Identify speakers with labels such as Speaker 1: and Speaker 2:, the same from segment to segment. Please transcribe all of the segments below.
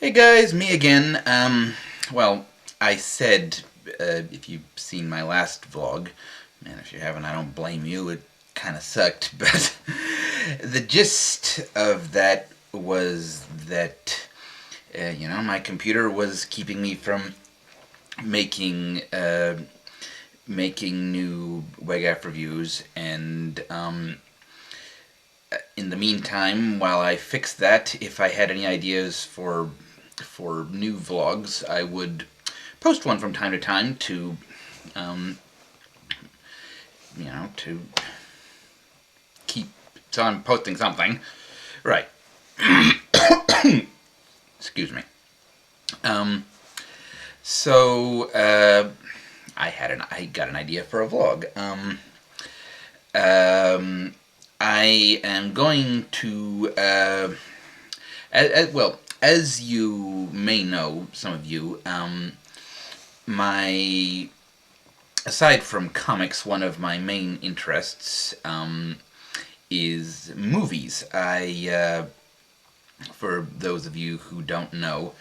Speaker 1: Hey guys, me again. Well, I said, if you've seen my last vlog, and if you haven't, I don't blame you, it kind of sucked, but the gist of that was that, my computer was keeping me from making, making new WEGAF reviews, and, in the meantime, while I fixed that, if I had any ideas for new vlogs, I would post one from time to time to, to keep on posting something. Right. Excuse me. I got an idea for a vlog. I am going to, as you may know, some of you, aside from comics, one of my main interests is movies. For those of you who don't know,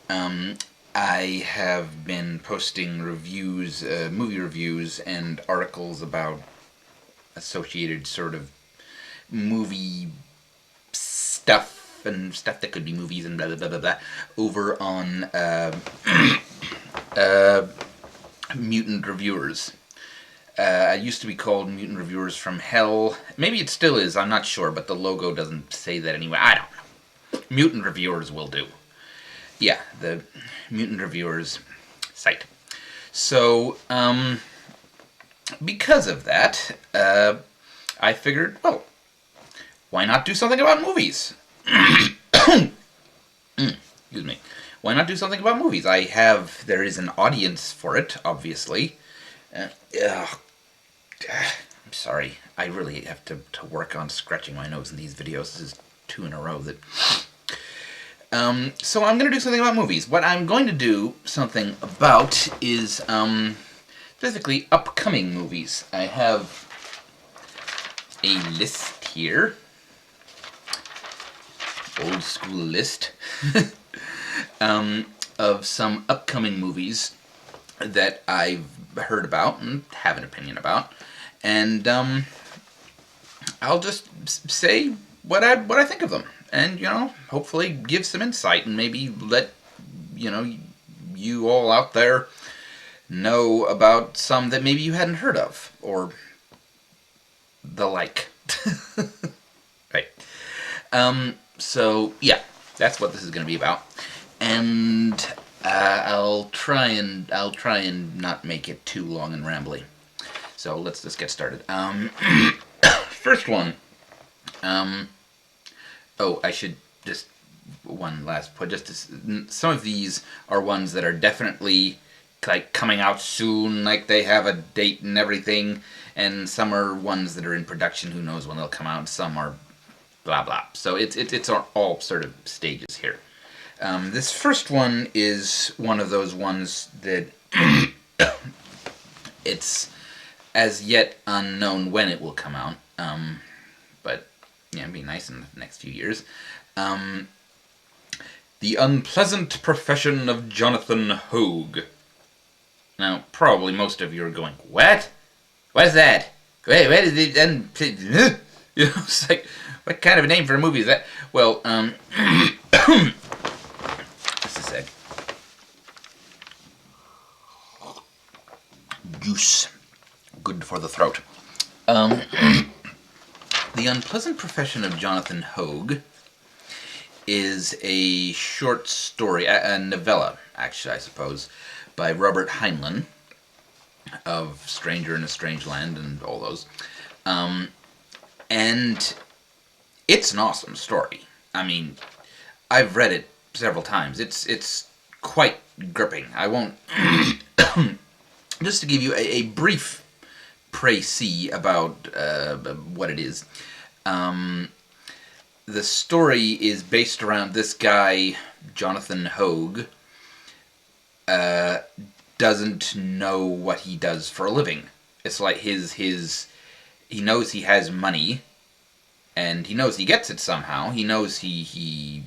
Speaker 1: I have been posting reviews, movie reviews, and articles about associated sort of movie stuff and stuff that could be movies and blah blah blah blah blah over on Mutant Reviewers. It used to be called Mutant Reviewers from Hell. Maybe it still is, I'm not sure, but the logo doesn't say that anyway. I don't know. Mutant Reviewers will do. Yeah, the Mutant Reviewers site. So, because of that, I figured, well, why not do something about movies? Excuse me. Why not do something about movies? There is an audience for it, obviously. I'm sorry. I really have to work on scratching my nose in these videos. This is 2 in a row that... so I'm going to do something about movies. What I'm going to do something about is, specifically upcoming movies. I have a list here. Old school list. Of some upcoming movies that I've heard about and have an opinion about. And, I'll just say what I think of them. And, hopefully give some insight and maybe let, you all out there know about some that maybe you hadn't heard of, or the like. Right. So, yeah, that's what this is going to be about. And, I'll try and not make it too long and rambly. So, let's just get started. First one, I should just, one last point, some of these are ones that are definitely, like, coming out soon, like they have a date and everything, and some are ones that are in production, who knows when they'll come out, some are blah blah. So it's all sort of stages here. This first one is one of those ones that it's as yet unknown when it will come out, but yeah, it'd be nice in the next few years. The Unpleasant Profession of Jonathan Hoag. Now, probably most of you are going, what? What's that? Wait, what is it? It's like, what kind of a name for a movie is that? Well, just a sec. Juice. Good for the throat. The Unpleasant Profession of Jonathan Hoag is a short story, a novella, actually, I suppose, by Robert Heinlein of Stranger in a Strange Land and all those. And it's an awesome story. I mean, I've read it several times. It's quite gripping. I won't... Just to give you a brief précis about what it is. The story is based around this guy, Jonathan Hoag, doesn't know what he does for a living. It's like he knows he has money, and he knows he gets it somehow. He knows he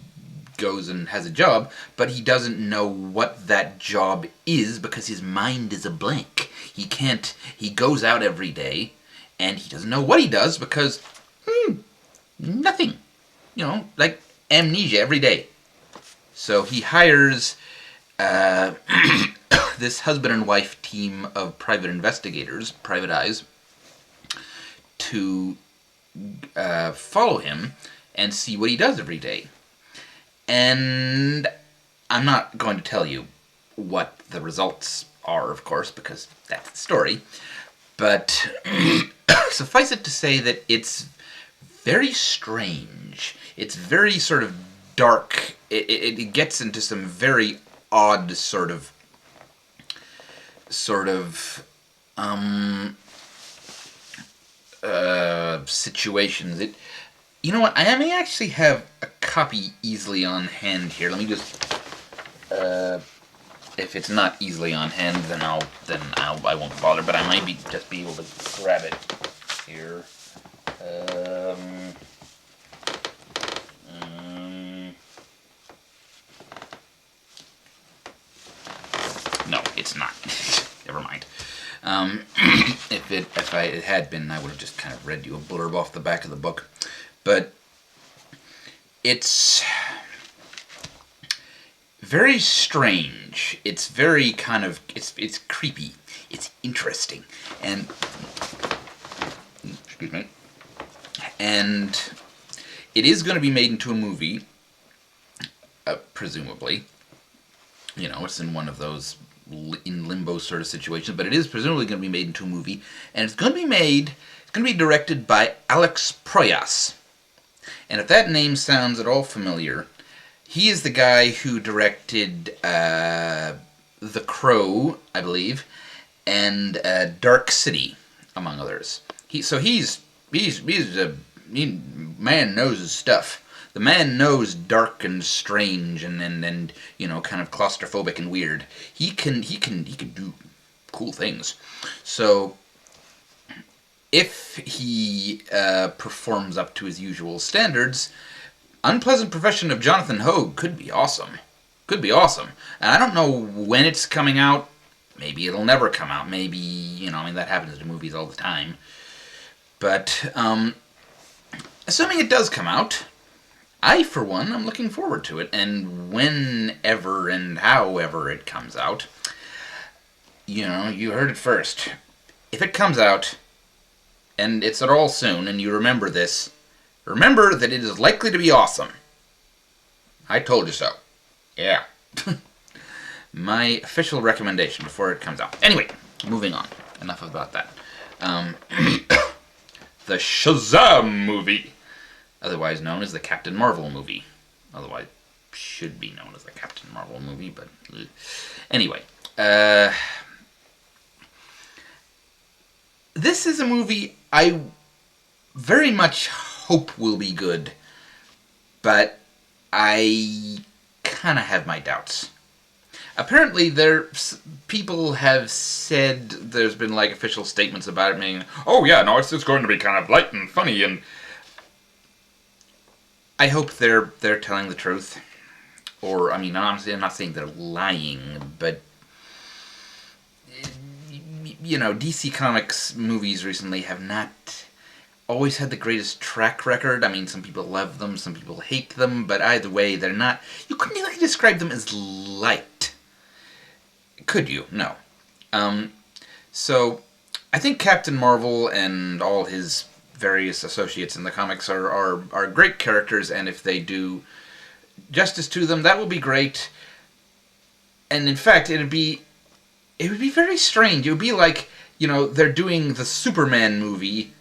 Speaker 1: goes and has a job, but he doesn't know what that job is because his mind is a blank. He goes out every day, and he doesn't know what he does because, nothing. Like amnesia every day. So he hires this husband and wife team of private investigators, private eyes, to follow him and see what he does every day. And I'm not going to tell you what the results are, of course, because that's the story. But suffice it to say that it's very strange. It's very sort of dark. It gets into some very odd sort of situations. You know what? I may actually have a copy easily on hand here. Let me just. If it's not easily on hand, then I won't bother. But I might just be able to grab it here. No, it's not. Never mind. If it had been, I would have just kind of read you a blurb off the back of the book. But it's very strange. It's very kind of it's creepy. It's interesting, and excuse me. And it is going to be made into a movie, presumably. It's in one of those in limbo sort of situations, but it is presumably going to be made into a movie, and it's going to be directed by Alex Proyas. And if that name sounds at all familiar, he is the guy who directed The Crow, I believe, and Dark City, among others. Man knows his stuff. The man knows dark and strange and kind of claustrophobic and weird. He can do cool things. So if he performs up to his usual standards, Unpleasant Profession of Jonathan Hoag could be awesome. Could be awesome. And I don't know when it's coming out. Maybe it'll never come out. Maybe, that happens to movies all the time. But assuming it does come out, I, for one, am looking forward to it. And whenever and however it comes out, you heard it first. If it comes out, and it's at all soon, and you remember this, remember that it is likely to be awesome. I told you so. Yeah. My official recommendation before it comes out. Anyway, moving on. Enough about that. The Shazam movie, otherwise known as the Captain Marvel movie. Otherwise, should be known as the Captain Marvel movie, but anyway. This is a movie I very much hope will be good, but I kind of have my doubts. Apparently, people have said there's been official statements about it, meaning, oh yeah, no, it's just going to be kind of light and funny, and I hope they're telling the truth. Or, honestly, I'm not saying they're lying, but DC Comics movies recently have not always had the greatest track record. Some people love them, some people hate them, but either way, they're not. You couldn't really describe them as light. Could you? No. So, I think Captain Marvel and all his various associates in the comics are great characters, and if they do justice to them, that will be great. And in fact, it would be very strange. It would be like, they're doing the Superman movie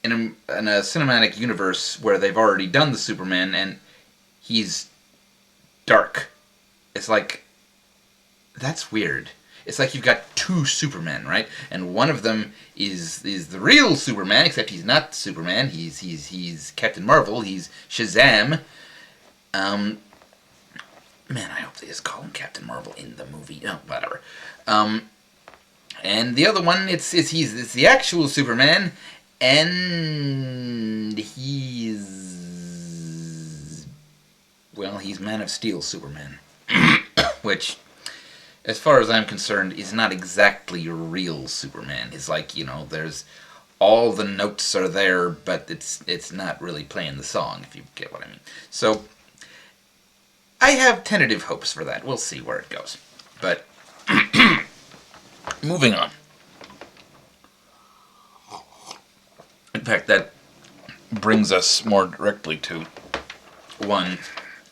Speaker 1: in a cinematic universe where they've already done the Superman, and he's dark. It's like, that's weird. It's like you've got two Supermen, right? And one of them is the real Superman, except he's not Superman. He's Captain Marvel. He's Shazam. Man, I hope they just call him Captain Marvel in the movie. Oh, whatever. And the other one, it's the actual Superman, and he's Well, he's Man of Steel Superman. Which, as far as I'm concerned, is not exactly real Superman. It's like, there's all the notes are there, but it's not really playing the song, if you get what I mean. So, I have tentative hopes for that. We'll see where it goes. But, moving on. In fact, that brings us more directly to one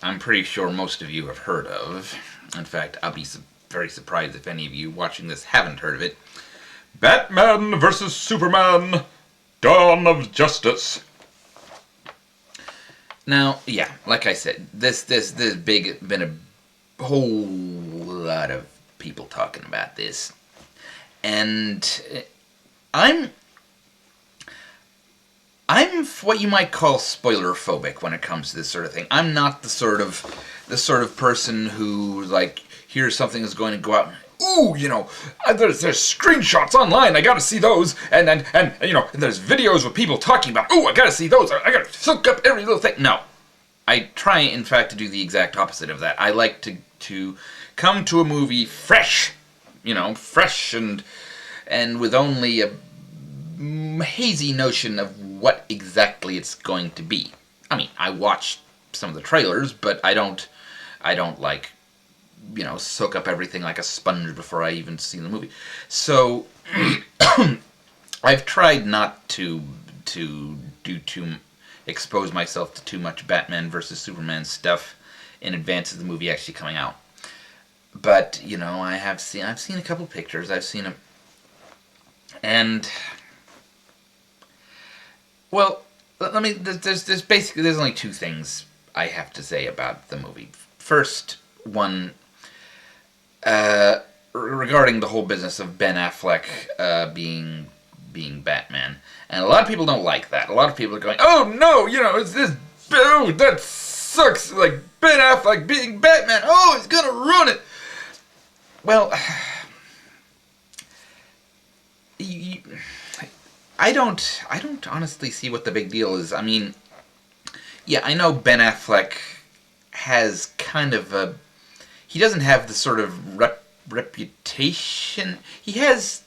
Speaker 1: I'm pretty sure most of you have heard of. In fact, I'll be very surprised if any of you watching this haven't heard of it. Batman vs. Superman, Dawn of Justice. Now, yeah, like I said, this been a whole lot of people talking about this. And I'm what you might call spoiler phobic when it comes to this sort of thing. I'm not the sort of person who, like, hears something is going to go out and, ooh, there's screenshots online, I gotta see those, and there's videos with people talking about, ooh, I gotta see those, I gotta soak up every little thing. No. I try, in fact, to do the exact opposite of that. I like to come to a movie fresh, fresh and with only a hazy notion of what exactly it's going to be. I mean, I watch some of the trailers, but I don't like, soak up everything like a sponge before I even see the movie. So, I've tried not to expose myself to too much Batman versus Superman stuff in advance of the movie actually coming out. But, I've seen a couple pictures, I've seen them, and, well, there's only two things I have to say about the movie. First, one, regarding the whole business of Ben Affleck being Batman. And a lot of people don't like that. A lot of people are going, oh no, it's this, oh, that sucks, like, Ben Affleck being Batman, oh, he's gonna ruin it. Well, I don't honestly see what the big deal is. I mean, yeah, I know Ben Affleck has kind of he doesn't have the sort of reputation. He has,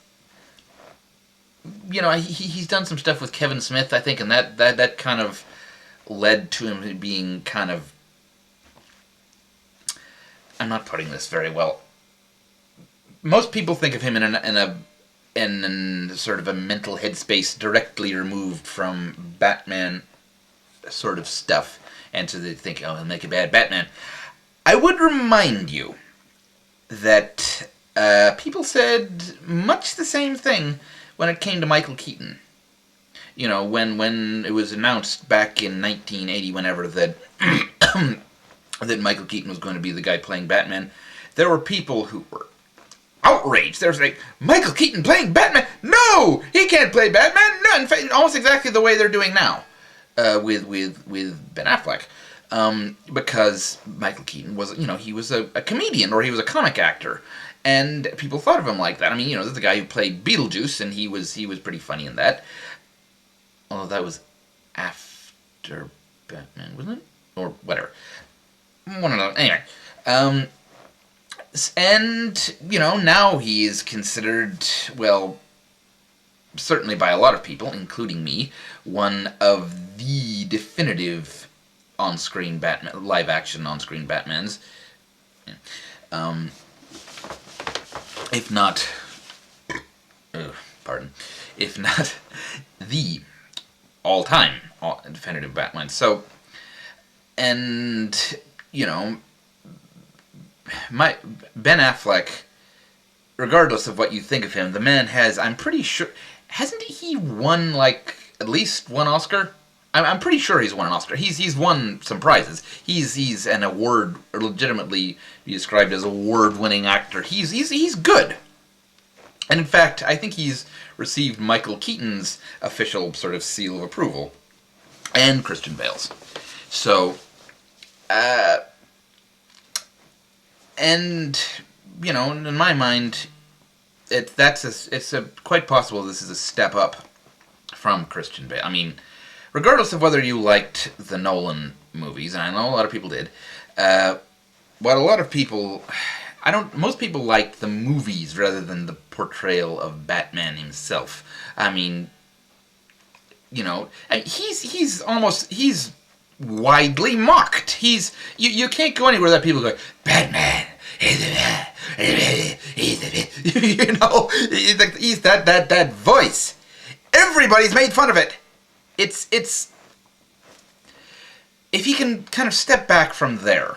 Speaker 1: he's done some stuff with Kevin Smith, I think, and that kind of led to him being kind of, I'm not putting this very well. Most people think of him in sort of a mental headspace directly removed from Batman sort of stuff, and so they think, oh, he'll make a bad Batman. I would remind you that people said much the same thing when it came to Michael Keaton. When it was announced back in 1980, whenever that that Michael Keaton was going to be the guy playing Batman, there were people who were outraged. There was like, Michael Keaton playing Batman? No! He can't play Batman! No! In fact, almost exactly the way they're doing now with Ben Affleck. Because Michael Keaton was, he was a comedian, or he was a comic actor. And people thought of him like that. I mean, this is the guy who played Beetlejuice, and he was pretty funny in that. Although that was after Batman, wasn't it? Or whatever. One of those. Anyway. And, now he is considered, well, certainly by a lot of people, including me, one of the definitive on-screen Batman, live-action on-screen Batmans. If not, if not the all-time definitive Batman. So, and, Ben Affleck, regardless of what you think of him, the man has, I'm pretty sure, hasn't he won, like, at least one Oscar? I'm pretty sure he's won an Oscar. He's won some prizes. He's an award, or legitimately be described as a award-winning actor. He's good. And in fact, I think he's received Michael Keaton's official sort of seal of approval. And Christian Bale's. So, and, in my mind, it's quite possible this is a step up from Christian Bale. I mean, regardless of whether you liked the Nolan movies, and I know a lot of people did, What a lot of people, most people liked the movies rather than the portrayal of Batman himself. I mean, he's widely mocked. You can't go anywhere that people go, Batman. He's that voice. Everybody's made fun of it. It's if he can kind of step back from there,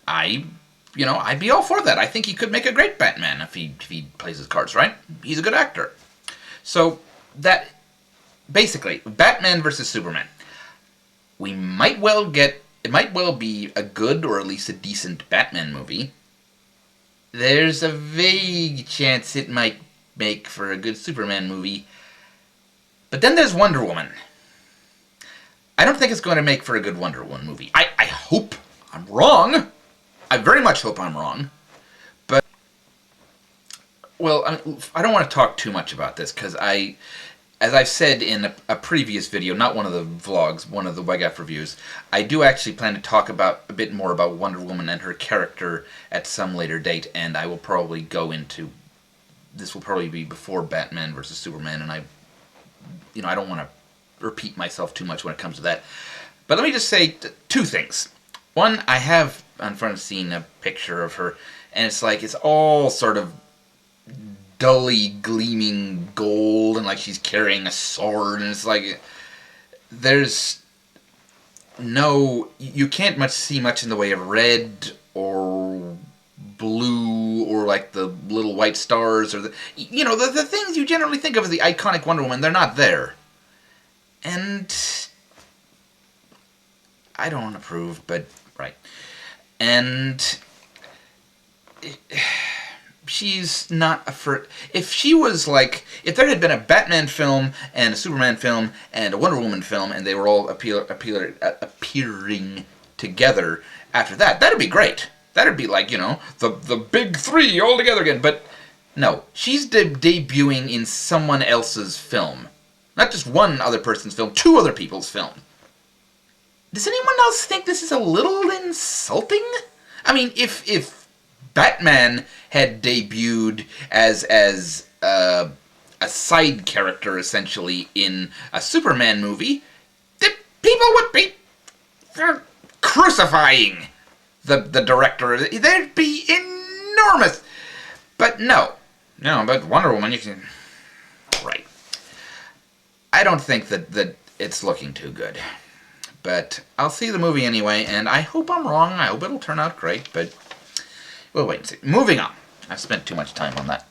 Speaker 1: I'd be all for that. I think he could make a great Batman if he plays his cards right. He's a good actor. So that basically Batman versus Superman. It might well be a good or at least a decent Batman movie. There's a vague chance it might make for a good Superman movie. But then there's Wonder Woman. I don't think it's going to make for a good Wonder Woman movie. I hope I'm wrong. I very much hope I'm wrong. But, well, I don't want to talk too much about this because as I've said in a previous video, not one of the vlogs, one of the WEGAF reviews, I do actually plan to talk a bit more about Wonder Woman and her character at some later date, and I will probably go into, this will probably be before Batman versus Superman, and I don't want to repeat myself too much when it comes to that. But let me just say two things. One, I have, seen a picture of her, and it's all sort of dully gleaming gold, and like she's carrying a sword, and it's like there's you can't see much in the way of red or blue or like the little white stars or the things you generally think of as the iconic Wonder Woman. They're not there, and I don't approve, but right. And she's not if she was if there had been a Batman film and a Superman film and a Wonder Woman film and they were all appearing together after that'd be great. That'd be the big three all together again. But no, she's debuting in someone else's film. Not just one other person's film, two other people's film. Does anyone else think this is a little insulting? I mean, if Batman had debuted as a side character, essentially, in a Superman movie, the people would be crucifying the director. They'd be enormous. But no, but Wonder Woman, you can... Right. I don't think that it's looking too good. But I'll see the movie anyway, and I hope I'm wrong. I hope it'll turn out great, but we'll wait and see. Moving on. I've spent too much time on that.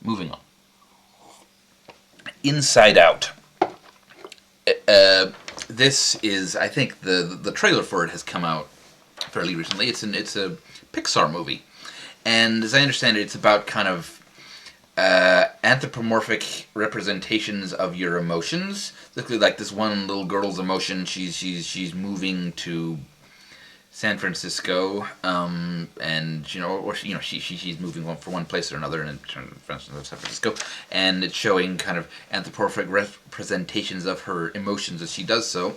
Speaker 1: Moving on. Inside Out. This is, I think, the trailer for it has come out fairly recently. It's a Pixar movie, and as I understand it, it's about kind of anthropomorphic representations of your emotions. Like this one little girl's emotion. She's moving to San Francisco, and she's moving from one place or another, and San Francisco, and it's showing kind of anthropomorphic representations of her emotions as she does so.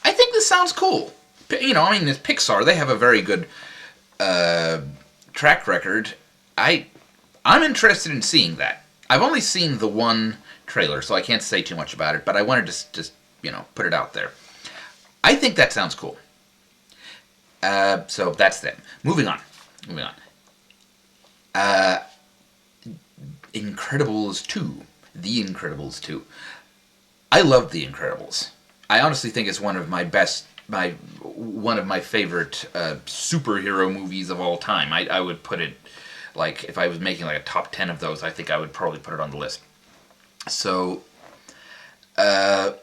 Speaker 1: I think this sounds cool. It's Pixar. They have a very good track record. I'm interested in seeing that. I've only seen the one trailer, so I can't say too much about it, but I wanted to just put it out there. I think that sounds cool. So that's them. Moving on. Incredibles 2. The Incredibles 2. I love The Incredibles. I honestly think it's one of my favorite superhero movies of all time. I would put it, if I was making a top 10 of those, I think I would probably put it on the list. So, I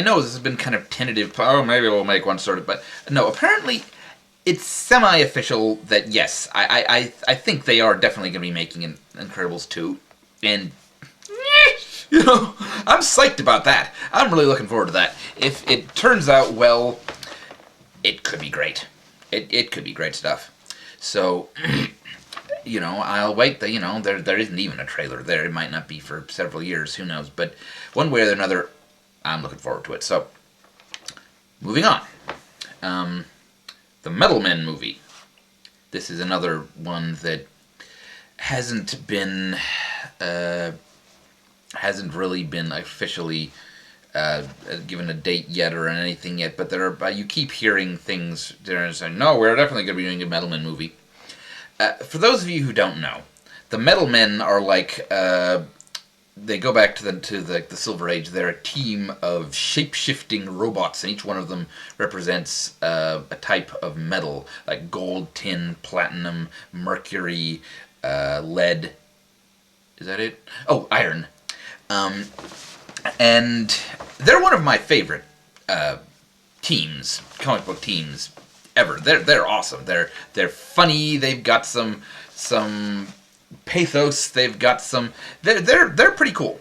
Speaker 1: know this has been kind of tentative. Oh, maybe we'll make one sort of, but no. Apparently, it's semi-official that yes, I think they are definitely going to be making Incredibles 2, and I'm psyched about that. I'm really looking forward to that. If it turns out well, it could be great. It could be great stuff. So. I'll wait. There isn't even a trailer there. It might not be for several years. Who knows? But one way or another, I'm looking forward to it. So, moving on. The Metal Men movie. This is another one that hasn't been, hasn't really been officially given a date yet or anything yet, but there are, you keep hearing things there and saying, no, we're definitely going to be doing a Metal Men movie. For those of you who don't know, the Metal Men are like, they go back to the Silver Age. They're a team of shape-shifting robots, and each one of them represents a type of metal, like gold, tin, platinum, mercury, lead. Is that it? Oh, iron. And they're one of my favorite teams, comic book teams ever. They're awesome. They're funny. They've got some pathos. They've got some. They're pretty cool.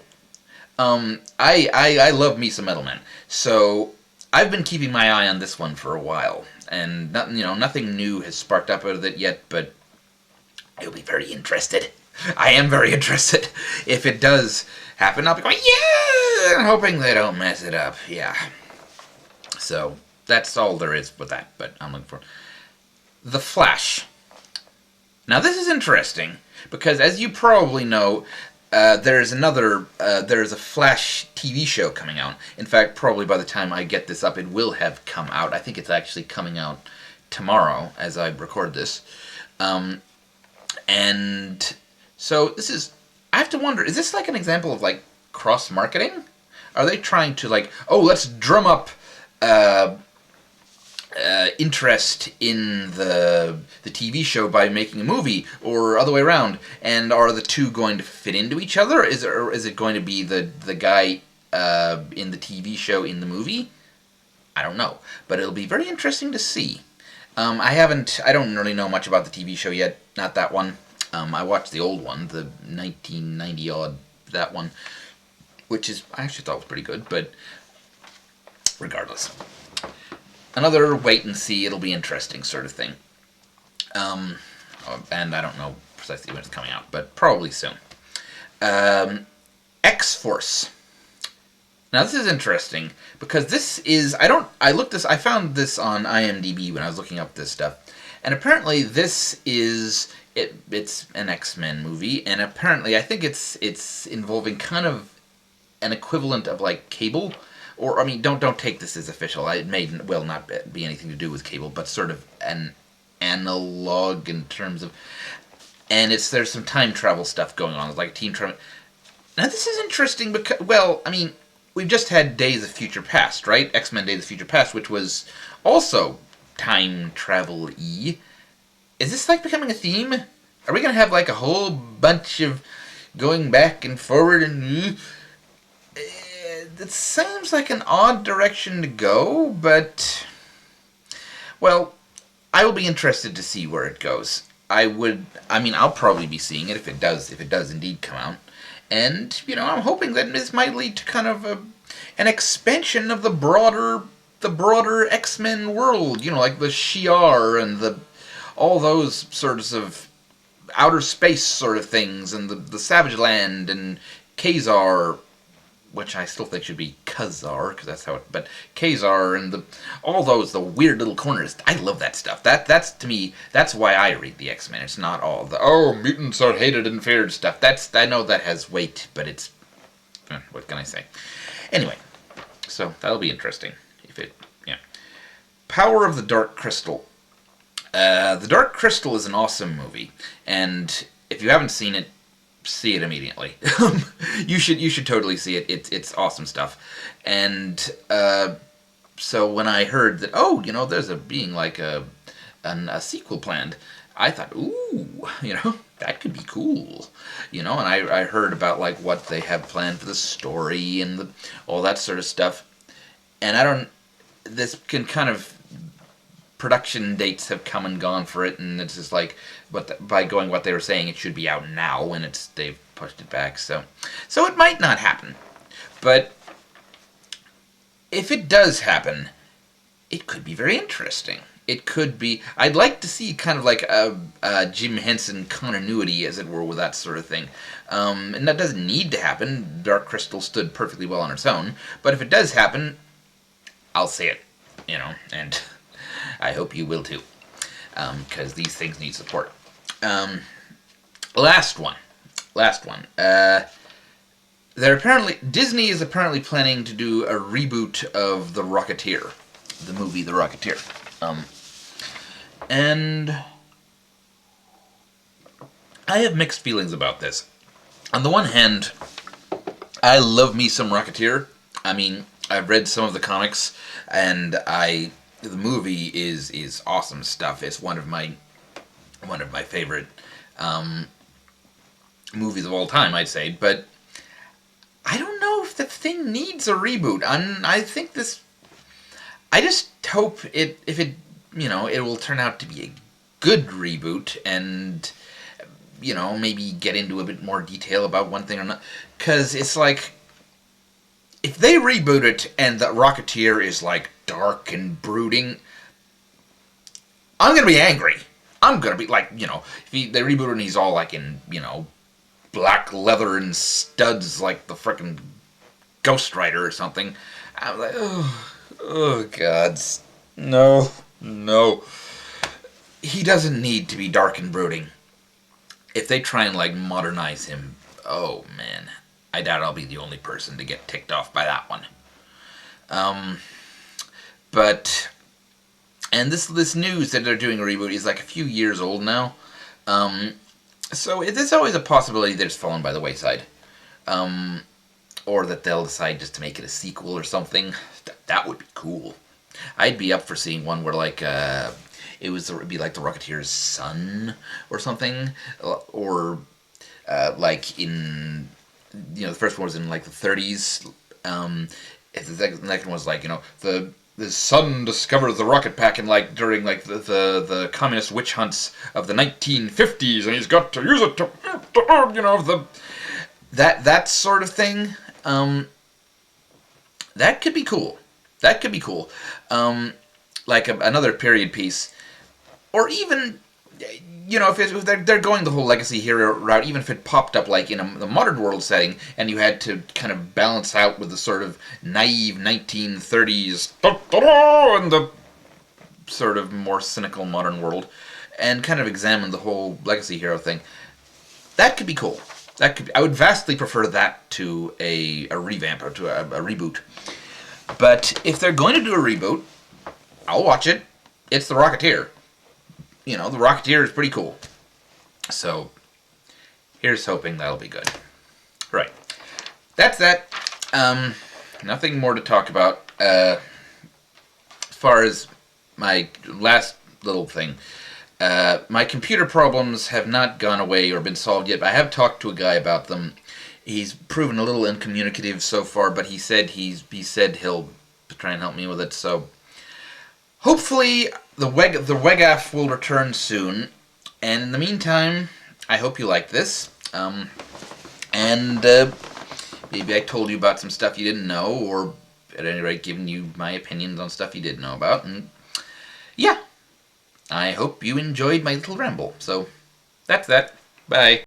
Speaker 1: I love me some Metal Men. So I've been keeping my eye on this one for a while, and nothing new has sparked up out of it yet. But I'll be very interested. I am very interested. If it does happen, I'll be going, yeah, hoping they don't mess it up. Yeah. So that's all there is with that. But I'm looking for The Flash. Now this is interesting because, as you probably know, there's a Flash TV show coming out. In fact, probably by the time I get this up, it will have come out. I think it's actually coming out tomorrow as I record this. And so this is, I have to wonder, is this like an example of like cross-marketing? Are they trying to like, oh, let's drum up interest in the TV show by making a movie, or other way around? And are the two going to fit into each other? Or is it going to be the guy in the TV show in the movie? I don't know, but it'll be very interesting to see. I don't really know much about the TV show yet, not that one. I watched the old one, the 1990 odd, that one, which I actually thought was pretty good, but regardless. Another wait and see, it'll be interesting sort of thing. And I don't know precisely when it's coming out, but probably soon. XForce. Now this is interesting because this is, I found this on IMDb when I was looking up this stuff, and apparently this is it's an X-Men movie, and apparently I think it's involving kind of an equivalent of like Cable, or I mean, don't take this as official. It may well not be anything to do with Cable, but sort of an analog in terms of, and there's some time travel stuff going on, like team travel. Now this is interesting because, well, I mean, we've just had Days of Future Past, right? X-Men Days of Future Past, which was also time travel-y. Is this like becoming a theme? Are we going to have like a whole bunch of going back and forward and... It seems like an odd direction to go, but... Well, I will be interested to see where it goes. I'll probably be seeing it if it does indeed come out. And, I'm hoping that this might lead to kind of an expansion of the broader X-Men world. Like the Shi'ar and all those sorts of outer space sort of things, and the Savage Land and Kazar, which I still think should be Khazar, because that's how it, but Kazar and all those, the weird little corners. I love that stuff. That's to me, that's why I read the X-Men. It's not all the, mutants are hated and feared stuff. I know that has weight, but it's, what can I say? Anyway, so that'll be interesting. Power of the Dark Crystal. The Dark Crystal is an awesome movie, and if you haven't seen it, see it immediately. You should totally see it. It's awesome stuff. And so when I heard that, there's being like a sequel planned, I thought, ooh, that could be cool. And I heard about like what they have planned for the story and all that sort of stuff. And this can kind of, production dates have come and gone for it, and it's just like, by going what they were saying, it should be out now, and they've pushed it back, so it might not happen. But if it does happen, it could be very interesting. It could be, I'd like to see kind of like a Jim Henson continuity, as it were, with that sort of thing. And that doesn't need to happen. Dark Crystal stood perfectly well on its own, but if it does happen, I'll see it, and I hope you will too, because these things need support. Last one. Disney is apparently planning to do a reboot of The Rocketeer, the movie The Rocketeer. And I have mixed feelings about this. On the one hand, I love me some Rocketeer. I mean, I've read some of the comics, and the movie is awesome stuff. It's one of my favorite movies of all time, I'd say. But I don't know if the thing needs a reboot. I think this. I just hope it will turn out to be a good reboot, and maybe get into a bit more detail about one thing or not. Because it's like, if they reboot it and the Rocketeer is like dark and brooding, I'm gonna be angry. I'm gonna be like, if they reboot it and he's all like in, black leather and studs like the frickin' Ghost Rider or something. I'm like, oh God, no. He doesn't need to be dark and brooding. If they try and like modernize him, oh man, I doubt I'll be the only person to get ticked off by that one. And this news that they're doing a reboot is like a few years old now. So there's always a possibility that it's fallen by the wayside. Or that they'll decide just to make it a sequel or something. That would be cool. I'd be up for seeing one where like it'd be like the Rocketeer's son or something, or like in the first one was in like the 30s. The second one was like the son discovers the rocket pack during the communist witch hunts of the 1950s, and he's got to use it to that sort of thing. That could be cool. Like another period piece, or even if they're going the whole legacy hero route, even if it popped up like in the modern world setting, and you had to kind of balance out with the sort of naive 1930s and the sort of more cynical modern world, and kind of examine the whole legacy hero thing, that could be cool. I would vastly prefer that to a revamp or to a reboot. But if they're going to do a reboot, I'll watch it. It's The Rocketeer. The Rocketeer is pretty cool. So, here's hoping that'll be good. Right. That's that. Nothing more to talk about. As far as my last little thing. My computer problems have not gone away or been solved yet, but I have talked to a guy about them. He's proven a little uncommunicative so far, but he said he'll try and help me with it. So hopefully the WEGAF will return soon. And in the meantime, I hope you like this. And maybe I told you about some stuff you didn't know, or at any rate giving you my opinions on stuff you did know about. And yeah, I hope you enjoyed my little ramble. So that's that. Bye.